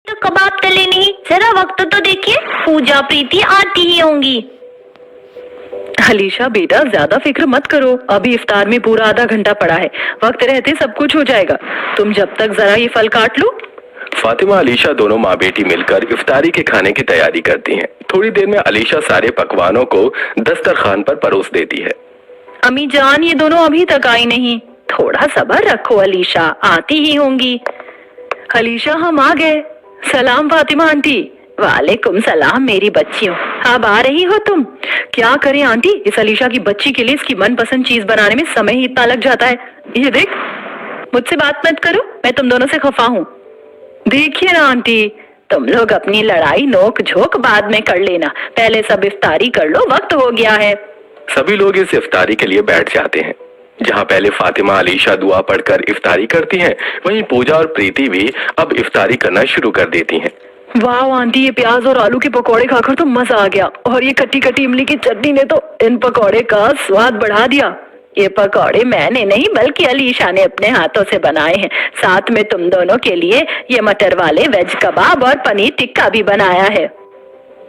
तो कबाब तले नहीं, जरा वक्त तो देखिए, पूजा प्रीति आती ही होंगी। अलीशा बेटा ज्यादा फिक्र मत करो, अभी इफ्तार में पूरा आधा घंटा पड़ा है, वक्त रहते सब कुछ हो जाएगा। तुम जब तक जरा ये फल काट लो। फातिमा अलीशा दोनों माँ बेटी मिलकर इफ्तारी के खाने की तैयारी करती हैं। थोड़ी देर में अलीशा सारे पकवानों को दस्तरखान पर परोस देती है। अम्मी जान ये दोनों अभी तक आई नहीं, थोड़ा सब्र रखो अलीशा, आती ही होंगी। अलीशा हम आ गए। सलाम फातिमा आंटी। वालेकुम सलाम मेरी बच्चियों, अब आ रही हो तुम? क्या करें आंटी, इस अलीशा की बच्ची के लिए इसकी मनपसंद चीज बनाने में समय ही इतना लग जाता है। ये देख, मुझसे बात मत करो, मैं तुम दोनों से खफा हूँ। देखिए ना आंटी, तुम लोग अपनी लड़ाई नोक झोंक बाद में कर लेना, पहले सब इफ्तारी कर लो, वक्त हो गया है। सभी लोग इस इफ्तारी के लिए बैठ जाते हैं। जहाँ पहले फातिमा अलीशा दुआ पढ़कर इफ्तारी करती हैं, वहीं पूजा और प्रीति भी अब इफ्तारी करना शुरू कर देती हैं। वाह आंटी, ये प्याज और आलू के पकौड़े खाकर तो मजा आ गया, और ये खट्टी खट्टी इमली की चटनी ने तो इन पकौड़े का स्वाद बढ़ा दिया। ये पकौड़े मैंने नहीं बल्कि अलीशा ने अपने हाथों से बनाए हैं, साथ में तुम दोनों के लिए ये मटर वाले वेज कबाब और पनीर टिक्का भी बनाया है।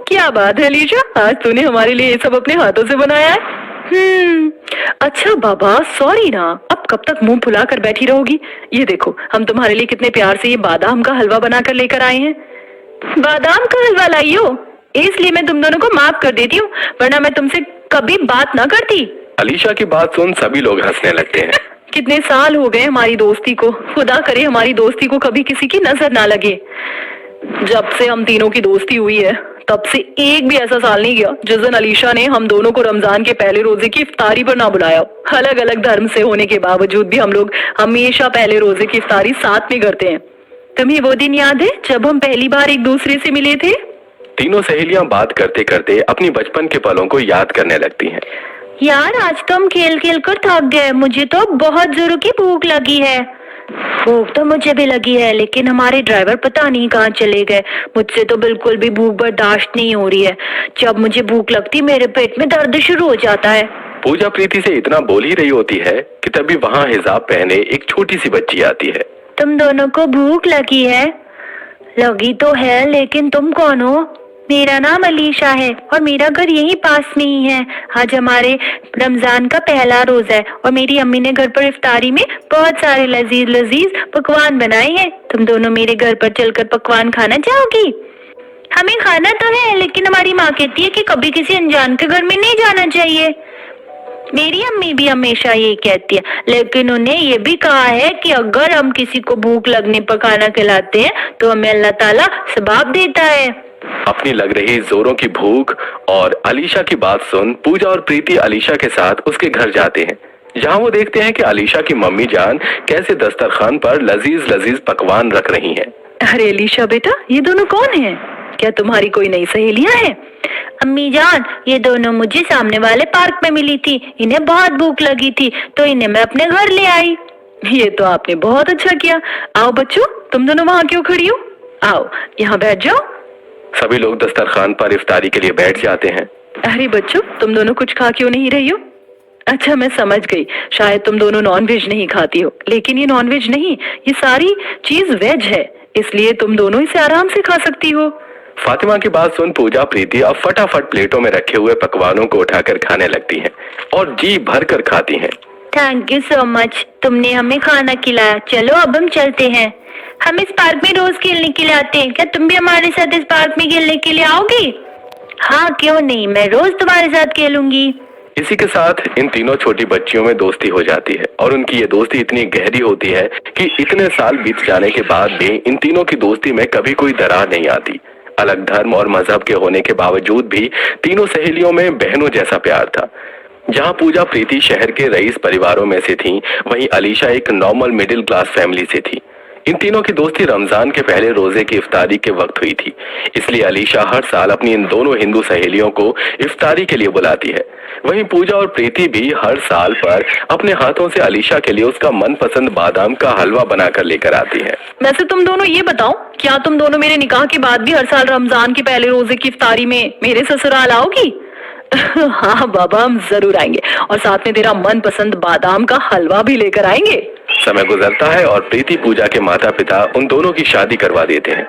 क्या बात है अलीशा, आज तूने हमारे लिए ये सब अपने हाथों से बनाया है? अच्छा बाबा सॉरी ना, अब कब तक मुंह फुला कर बैठी रहोगी? ये देखो, हम तुम्हारे लिए कितने प्यार से ये बादाम का हलवा बनाकर लेकर आए हैं। बादाम का हलवा लाई हो, इसलिए मैं तुम दोनों को माफ कर देती हूँ, वरना मैं तुमसे कभी बात ना करती। अलीशा की बात सुन सभी लोग हंसने लगते हैं। कितने साल हो गए हमारी दोस्ती को, खुदा करे हमारी दोस्ती को कभी किसी की नजर ना लगे। जब से हम तीनों की दोस्ती हुई है तब से एक भी ऐसा साल नहीं गया जिस दिन अलीशा ने हम दोनों को रमजान के पहले रोजे की इफ्तारी पर ना बुलाया। अलग अलग धर्म से होने के बावजूद भी हम लोग हमेशा पहले रोजे की इफ्तारी साथ में करते हैं। तुम्हें वो दिन याद है जब हम पहली बार एक दूसरे से मिले थे? तीनों सहेलियां बात करते करते अपनी बचपन के पलों को याद करने लगती हैं। यार आज तो हम खेल खेल कर थक गए, मुझे तो बहुत जोरों की भूख लगी है। भूख तो मुझे भी लगी है, लेकिन हमारे ड्राइवर पता नहीं कहाँ चले गए। मुझसे तो बिल्कुल भी भूख बर्दाश्त नहीं हो रही है। जब मुझे भूख लगती मेरे पेट में दर्द शुरू हो जाता है। पूजा प्रीति से इतना बोल ही रही होती है कि तभी वहाँ हिजाब पहने एक छोटी सी बच्ची आती है। तुम दोनों को भूख लगी है? लगी तो है, लेकिन तुम कौन हो? मेरा नाम अलीशा है और मेरा घर यहीं पास में ही है। आज हमारे रमजान का पहला रोजा है और मेरी अम्मी ने घर पर इफ्तारी में बहुत सारे लजीज लजीज पकवान बनाए हैं। तुम दोनों मेरे घर पर चलकर पकवान खाना चाहोगी? हमें खाना तो है, लेकिन हमारी माँ कहती है कि कभी किसी अनजान के घर में नहीं जाना चाहिए। मेरी अम्मी भी हमेशा यही कहती है, लेकिन उन्हें ये भी कहा है कि अगर हम किसी को भूख लगने पर खाना खिलाते हैं तो हमें अल्लाह ताला सवाब देता है। अपनी लग रही जोरों की भूख और अलीशा की बात सुन पूजा और प्रीति अलीशा के साथ उसके घर जाते हैं, जहां वो देखते हैं कि अलीशा की मम्मी जान कैसे दस्तरखान पर लजीज लजीज पकवान रख रही हैं। अरे अलीशा बेटा, ये दोनों कौन हैं? क्या तुम्हारी कोई नई सहेलियां हैं? अम्मी जान, ये दोनों मुझे सामने वाले पार्क में मिली थी, इन्हें बहुत भूख लगी थी तो इन्हें मैं अपने घर ले आई। ये तो आपने बहुत अच्छा किया। आओ बच्चों, तुम दोनों वहाँ क्यों खड़ी हो? आओ यहाँ बैठ जाओ। सभी लोग दस्तरखान पर इफ्तारी के लिए बैठ जाते हैं। अरे बच्चों, तुम दोनों कुछ खा क्यों नहीं रही हो? अच्छा मैं समझ गई, शायद तुम दोनों नॉन वेज नहीं खाती हो, लेकिन ये नॉन वेज नहीं, ये सारी चीज वेज है, इसलिए तुम दोनों इसे आराम से खा सकती हो। फातिमा की बात सुन पूजा प्रीति अब फटाफट प्लेटों में रखे हुए पकवानों को उठाकर खाने लगती हैं और जी भर कर खाती हैं। थैंक यू सो मच, तुमने हमें खाना खिलाया। चलो अब हम चलते हैं। हम इस पार्क में रोज खेलने के लिए आते हैं, क्या तुम भी हमारे साथ इस पार्क में खेलने के लिए आओगी? हाँ क्यों नहीं, मैं रोज तुम्हारे साथ खेलूंगी। इसी के साथ इन तीनों छोटी बच्चियों में दोस्ती हो जाती है और उनकी ये दोस्ती इतनी गहरी होती है कि इतने साल बीत जाने के बाद भी इन तीनों की दोस्ती में कभी कोई दरार नहीं आती। अलग धर्म और मजहब के होने के बावजूद भी तीनों सहेलियों में बहनों जैसा प्यार था। जहां पूजा प्रीति शहर के रईस परिवारों में से थी, वहीं अलीशा एक नॉर्मल मिडिल क्लास फैमिली से थी। इन तीनों की दोस्ती रमजान के पहले रोजे की इफ्तारी के वक्त हुई थी, इसलिए अलीशा हर साल अपनी इन दोनों हिंदू सहेलियों को इफ्तारी के लिए बुलाती है। वहीं पूजा और प्रीति भी हर साल पर अपने हाथों से अलीशा के लिए उसका मनपसंद बादाम का हलवा बनाकर लेकर आती है। वैसे तुम दोनों ये बताओ, क्या तुम दोनों मेरे निकाह के बाद भी हर साल रमजान के पहले रोजे की इफ्तारी में मेरे ससुराल आओगी? हाँ बाबा, हम जरूर आएंगे और साथ में तेरा मनपसंद बादाम का हलवा भी लेकर आएंगे। समय गुजरता है और प्रीति पूजा के माता पिता उन दोनों की शादी करवा देते हैं,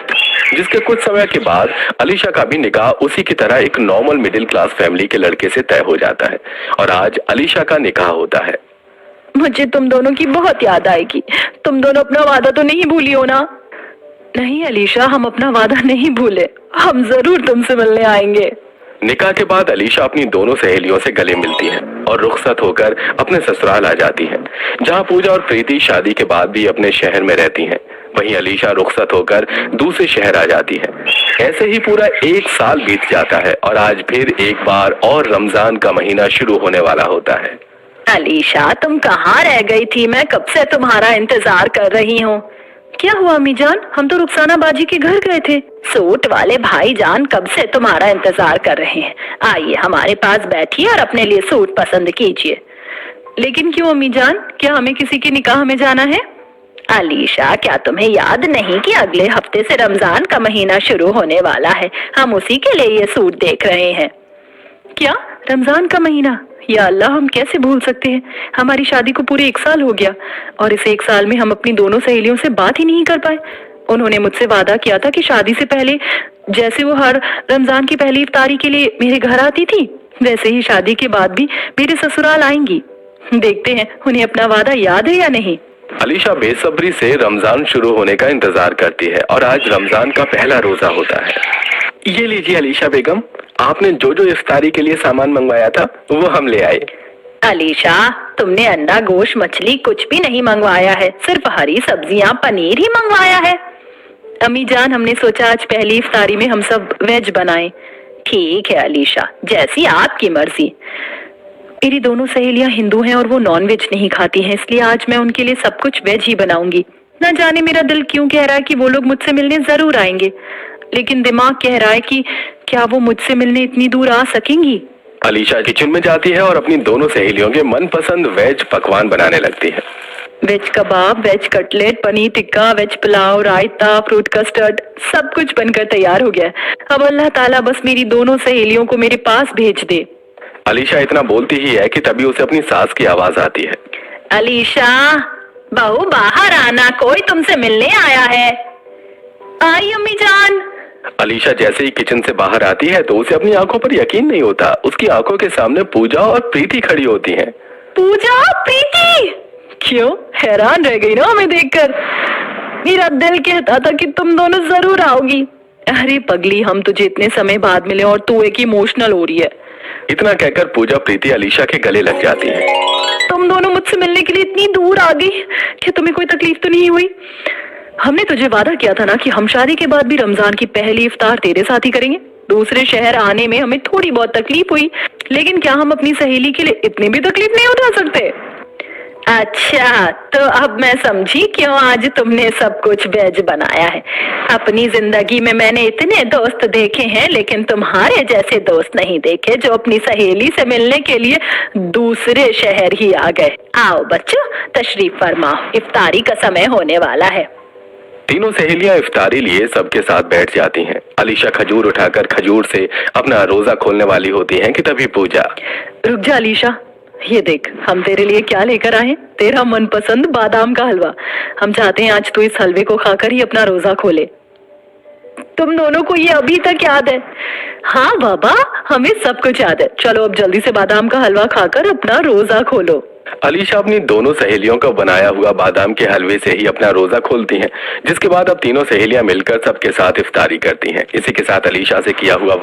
जिसके कुछ समय के बाद अलीशा का भी निकाह उसी की तरह एक नॉर्मल मिडिल क्लास फैमिली के लड़के से तय हो जाता है और आज अलीशा का निकाह होता है। मुझे तुम दोनों की बहुत याद आएगी। तुम दोनों अपना वादा तो नहीं भूली हो ना? नहीं अलीशा, हम अपना वादा नहीं भूले, हम जरूर तुमसे मिलने आएंगे। निकाह के बाद अलीशा अपनी दोनों सहेलियों से गले मिलती है और रुखसत होकर अपने ससुराल आ जाती है, जहां पूजा और प्रीति शादी के बाद भी अपने शहर में रहती हैं। वहीं अलीशा रुखसत होकर दूसरे शहर आ जाती है। ऐसे ही पूरा 1 साल बीत जाता है और आज फिर एक बार और रमजान का महीना शुरू होने वाला होता है। अलीशा, तुम कहाँ रह गई थी? मैं कब से तुम्हारा इंतजार कर रही हूँ। क्या हुआ अम्मी जान? हम तो रुखसाना बाजी के घर गए थे। सूट वाले भाईजान कब से तुम्हारा इंतजार कर रहे हैं। आइए हमारे पास बैठिए और अपने लिए सूट पसंद कीजिए। लेकिन क्यों अम्मी जान? क्या हमें किसी के निकाह में जाना है? अलीशा, क्या तुम्हें याद नहीं कि अगले हफ्ते से रमजान का महीना शुरू होने वाला है? हम उसी के लिए ये सूट देख रहे हैं। क्या रमजान का महीना? या अल्लाह, हम कैसे भूल सकते हैं? हमारी शादी को पूरे 1 साल हो गया और इस 1 साल में हम अपनी दोनों सहेलियों से बात ही नहीं कर पाए। उन्होंने मुझसे वादा किया था कि शादी से पहले जैसे वो हर रमजान की पहली इफ्तारी के लिए मेरे घर आती थी, वैसे ही शादी के बाद भी मेरे ससुराल आएंगी। देखते हैं उन्हें अपना वादा याद है या नहीं। अलीशा बेसब्री से रमजान शुरू होने का इंतजार करती है और आज रमजान का पहला रोजा होता है। ये लीजिए अलीशा बेगम, आपने जो जो इफ्तारी के लिए सामान मंगवाया था वो हम ले आए। अलीशा, तुमने अंडा, गोश्त, मछली कुछ भी नहीं मंगवाया है, सिर्फ हरी सब्जियां, पनीर ही मंगवाया है। अम्मी जान, हमने सोचा आज पहली इफ्तारी में हम सब वेज बनाएं। ठीक है अलीशा, जैसी आपकी मर्जी। मेरी दोनों सहेलियां हिंदू हैं और वो नॉन वेज नहीं खाती हैं, इसलिए आज मैं उनके लिए सब कुछ वेज ही बनाऊंगी। न जाने मेरा दिल क्यों कह रहा है कि वो लोग मुझसे मिलने जरूर आएंगे, लेकिन दिमाग कह रहा है कि क्या वो मुझसे मिलने इतनी दूर आ सकेंगी। अलीशा किचन में जाती है और अपनी दोनों सहेलियों के मनपसंद वेज पकवान बनाने लगती है। वेज कबाब, veg cutlet, paneer tikka, veg pulao, raita, fruit custard, सब कुछ बनकर तैयार हो गया है। अब अल्लाह ताला बस मेरी दोनों सहेलियों को मेरे पास भेज दे। अलीशा इतना बोलती ही है कि तभी उसे अपनी सास की आवाज आती है। अलीशा, बहू बाहर आना, कोई तुमसे मिलने आया है। आई अम्मी जान। अलीशा जैसे ही किचन से बाहर आती है तो उसे अपनी आंखों पर यकीन नहीं होता। उसकी आंखों के सामने पूजा और प्रीति खड़ी होती हैं। पूजा, प्रीति! क्यों हैरान रह गई ना हमें देखकर? मेरा दिल कहता था कि तुम दोनों जरूर आओगी। अरे पगली, हम तुझे इतने समय बाद मिले और तू एक इमोशनल हो रही है। इतना कहकर पूजा प्रीति अलीशा के गले लग जाती है। तुम दोनों मुझसे मिलने के लिए इतनी दूर आ गई, क्या तुम्हें कोई तकलीफ तो नहीं हुई? हमने तुझे वादा किया था ना कि हम शादी के बाद भी रमजान की पहली इफ्तार तेरे साथ ही करेंगे। दूसरे शहर आने में हमें थोड़ी बहुत तकलीफ हुई, लेकिन क्या हम अपनी सहेली के लिए इतनी भी तकलीफ नहीं उठा सकते? अच्छा, तो अब मैं समझी क्यों आज तुमने सब कुछ वेज बनाया है। अपनी जिंदगी में मैंने इतने दोस्त देखे हैं, लेकिन तुम्हारे जैसे दोस्त नहीं देखे जो अपनी सहेली से मिलने के लिए दूसरे शहर ही आ गए। आओ बच्चों, तशरीफ फरमाओ, इफ्तारी का समय होने वाला है। तीनों सहेलियां इफ्तारी लिए सबके साथ बैठ जाती हैं। अलीशा खजूर उठाकर खजूर से अपना रोजा खोलने वाली होती हैं कि तभी पूजा। रुक जा अलीशा, ये देख हम तेरे लिए क्या लेकर आए। तेरा मनपसंद बादाम का हलवा। हम चाहते हैं आज तू इस हलवे को खाकर ही अपना रोजा खोले। तुम दोनों को ये अभी तक याद है? हाँ बाबा, हमें सब कुछ याद है। चलो अब जल्दी से बादाम का हलवा खाकर अपना रोजा खोलो। अलीशा अपनी दोनों सहेलियों का बनाया हुआ बादाम के हलवे से ही अपना रोजा खोलती हैं, जिसके बाद अब तीनों सहेलियां मिलकर सबके साथ इफ्तारी करती हैं। इसी के साथ अलीशा से किया हुआ